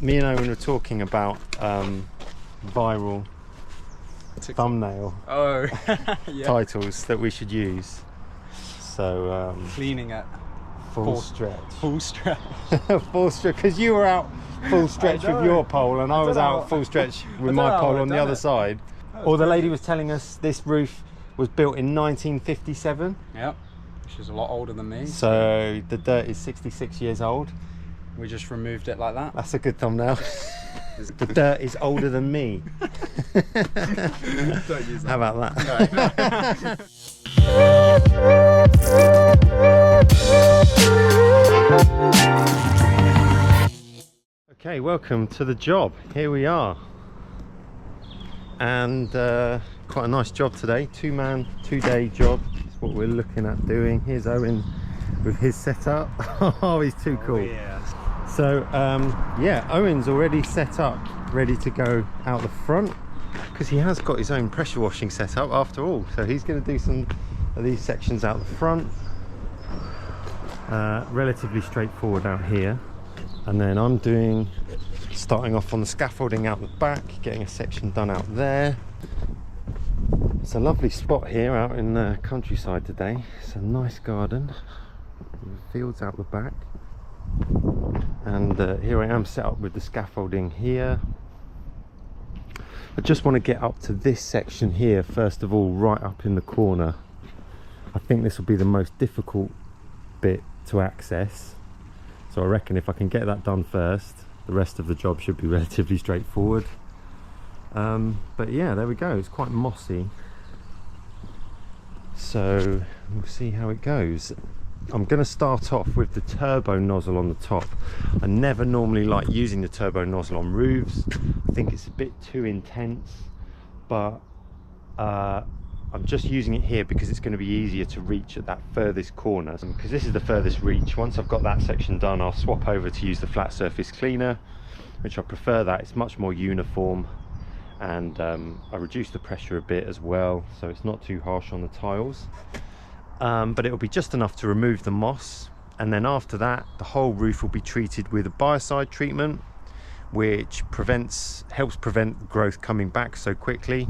Me and Owen were talking about viral thumbnail titles that we should use. So cleaning at full stretch. Full stretch. Full stretch, because you were out full stretch with your pole and I was out full stretch with my pole on the other side. Or the lady was telling us this roof was built in 1957. Yep, she's a lot older than me. So the dirt is 66 years old. We just removed it like that. That's a good thumbnail. The dirt is older than me. Don't use that. How about that? No. Okay, welcome to the job. Here we are. And quite a nice job today. 2-man, 2-day job. That's what we're looking at doing. Here's Owen with his setup. Oh, he's too cool. Yeah. So yeah, Owen's already set up, ready to go out the front, because he has got his own pressure washing set up after all. So he's going to do some of these sections out the front. Relatively straightforward out here. And then I'm starting off on the scaffolding out the back, getting a section done out there. It's a lovely spot here out in the countryside today. It's a nice garden, fields out the back. And here I am set up with the scaffolding here. I just want to get up to this section here first of all, right up in the corner. I think this will be the most difficult bit to access, so I reckon if I can get that done first, the rest of the job should be relatively straightforward. But yeah, there we go. It's quite mossy, so we'll see how it goes. I'm going to start off with the turbo nozzle on the top. I never normally like using the turbo nozzle on roofs. I think it's a bit too intense, but I'm just using it here because it's going to be easier to reach at that furthest corner, because this is the furthest reach. Once I've got that section done, I'll swap over to use the flat surface cleaner, which I prefer. That it's much more uniform, and I reduce the pressure a bit as well, so it's not too harsh on the tiles. But it'll be just enough to remove the moss, and then after that the whole roof will be treated with a biocide treatment, which helps prevent growth coming back so quickly.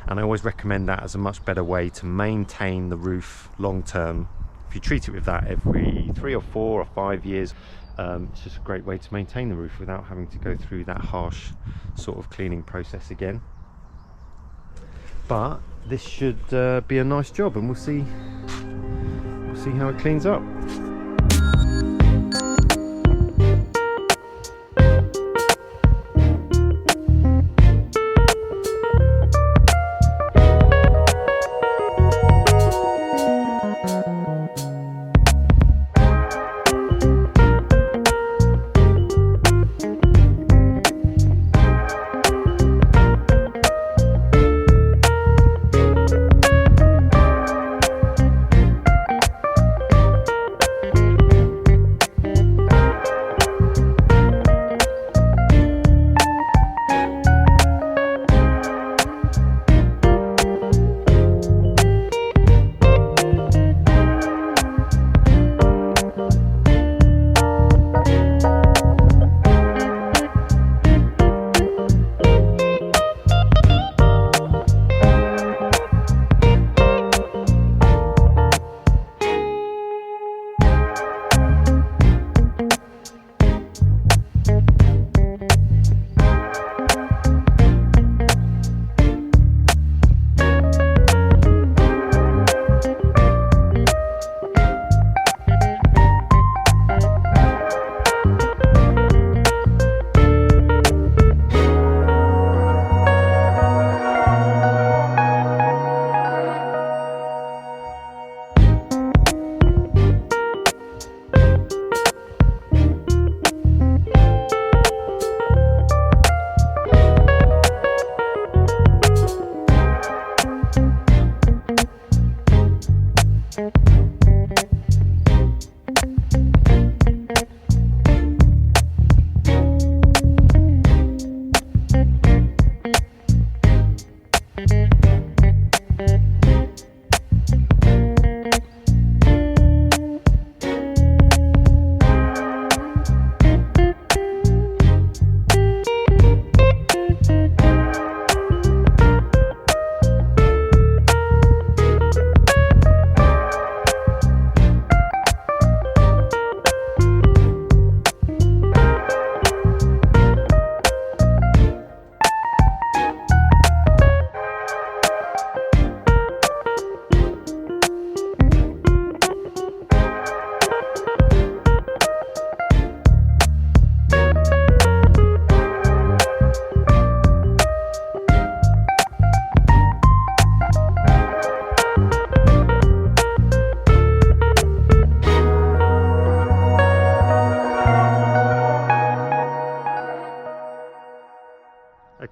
And I always recommend that as a much better way to maintain the roof long term. If you treat it with that every 3 or 4 or 5 years, it's just a great way to maintain the roof without having to go through that harsh sort of cleaning process again. But this should be a nice job, and we'll see how it cleans up.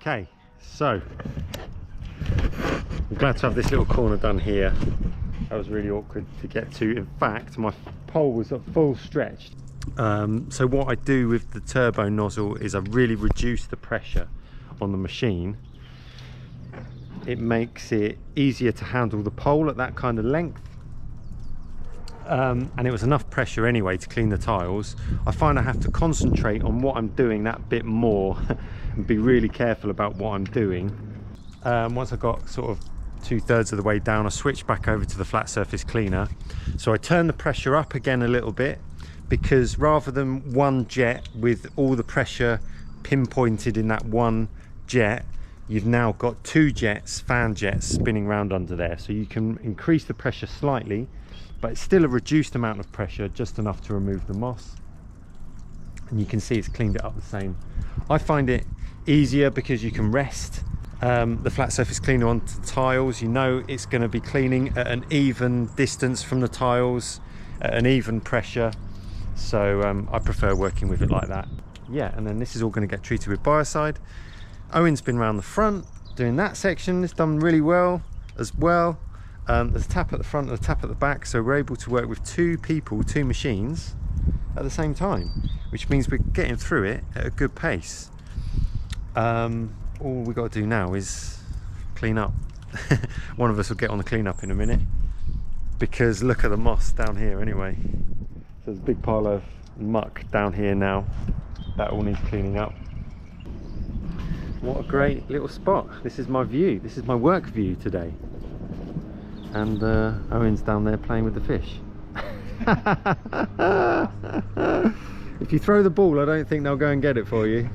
Okay, so I'm glad to have this little corner done here. That was really awkward to get to. In fact, my pole was at full stretch. So what I do with the turbo nozzle is I really reduce the pressure on the machine. It makes it easier to handle the pole at that kind of length. And it was enough pressure anyway to clean the tiles. I find I have to concentrate on what I'm doing that bit more and be really careful about what I'm doing. Once I got sort of 2/3 of the way down, I switched back over to the flat surface cleaner. So I turned the pressure up again a little bit, because rather than one jet with all the pressure pinpointed in that one jet, you've now got 2 jets, fan jets, spinning around under there. So you can increase the pressure slightly, but it's still a reduced amount of pressure, just enough to remove the moss. And you can see it's cleaned it up the same. I find it easier because you can rest the flat surface cleaner onto the tiles. You know it's going to be cleaning at an even distance from the tiles, at an even pressure. So I prefer working with it like that. Yeah, and then this is all going to get treated with biocide. Owen's been around the front doing that section. It's done really well as well. There's a tap at the front and a tap at the back, so we're able to work with 2 people, 2 machines at the same time, which means we're getting through it at a good pace. All we got to do now is clean up. One of us will get on the clean up in a minute, because look at the moss down here anyway. So there's a big pile of muck down here now. That all needs cleaning up. What a great little spot. This is my view. This is my work view today. And Owen's down there playing with the fish. If you throw the ball, I don't think they'll go and get it for you.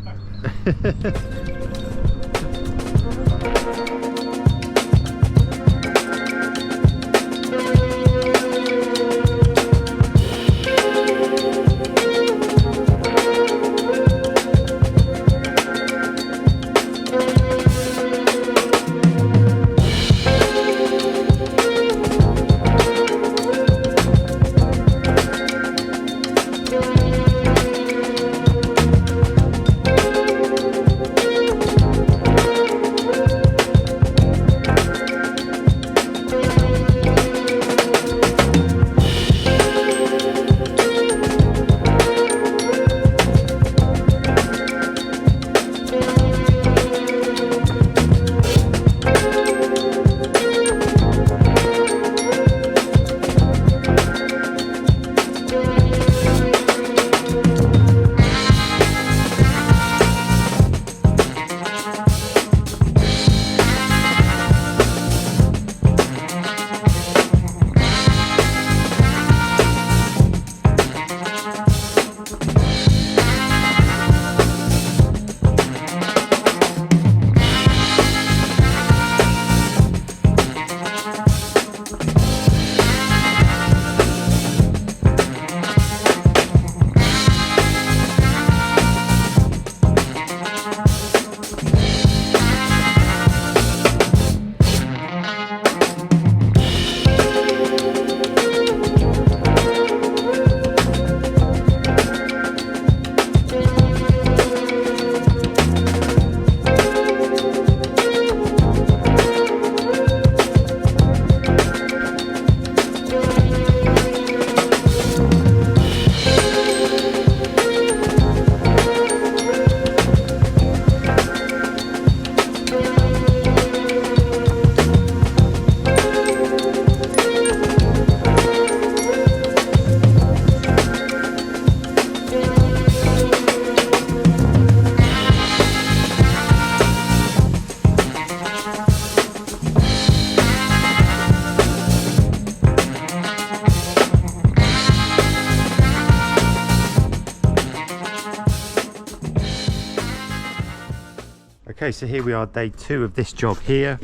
Okay, so here we are, day 2 of this job here.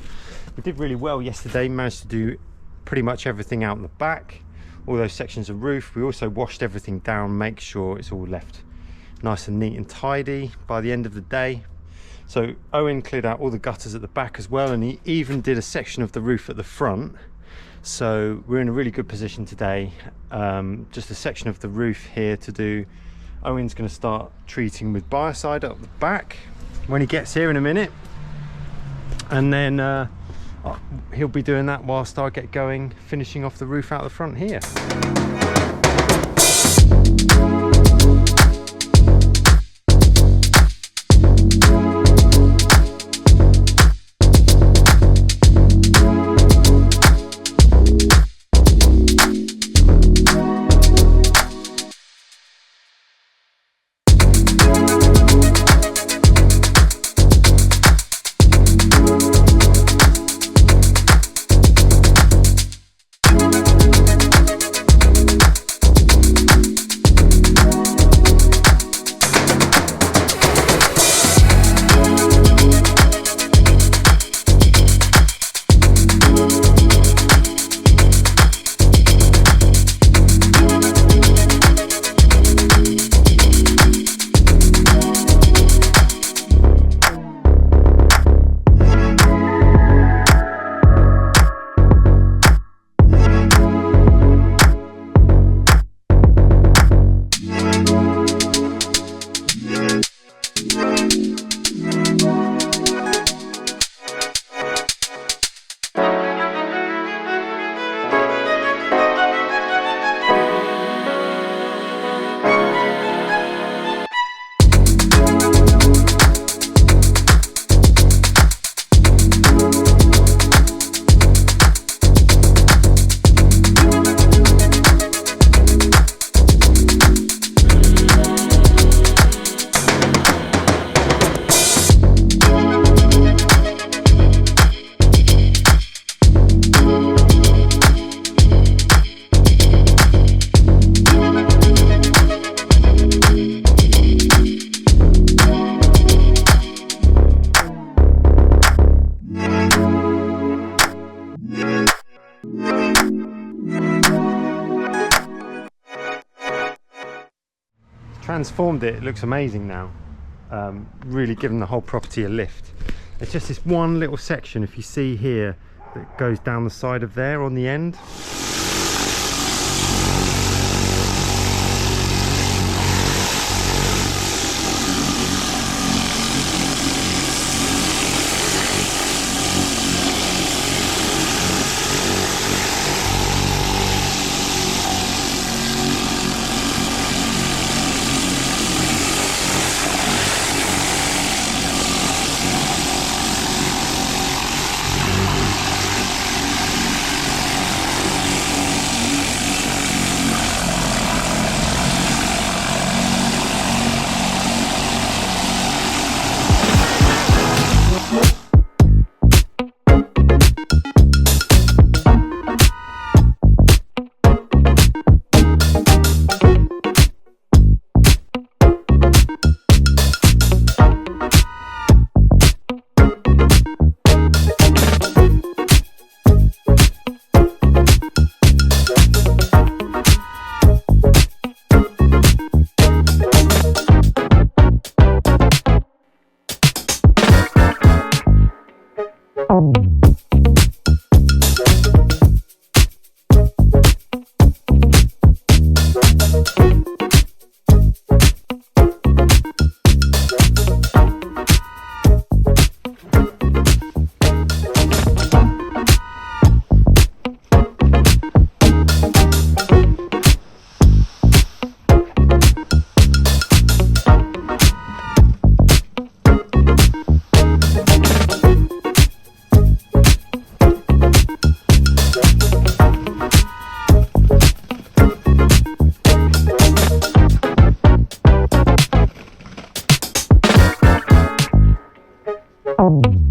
We did really well yesterday, managed to do pretty much everything out in the back, all those sections of roof. We also washed everything down, make sure it's all left nice and neat and tidy by the end of the day. So Owen cleared out all the gutters at the back as well, and he even did a section of the roof at the front. So we're in a really good position today. Just a section of the roof here to do. Owen's going to start treating with biocide up the back when he gets here in a minute. and then he'll be doing that whilst I get going, finishing off the roof out the front here. Transformed it, it looks amazing now. Really given the whole property a lift. It's just this one little section, if you see here, that goes down the side of there on the end. Oh.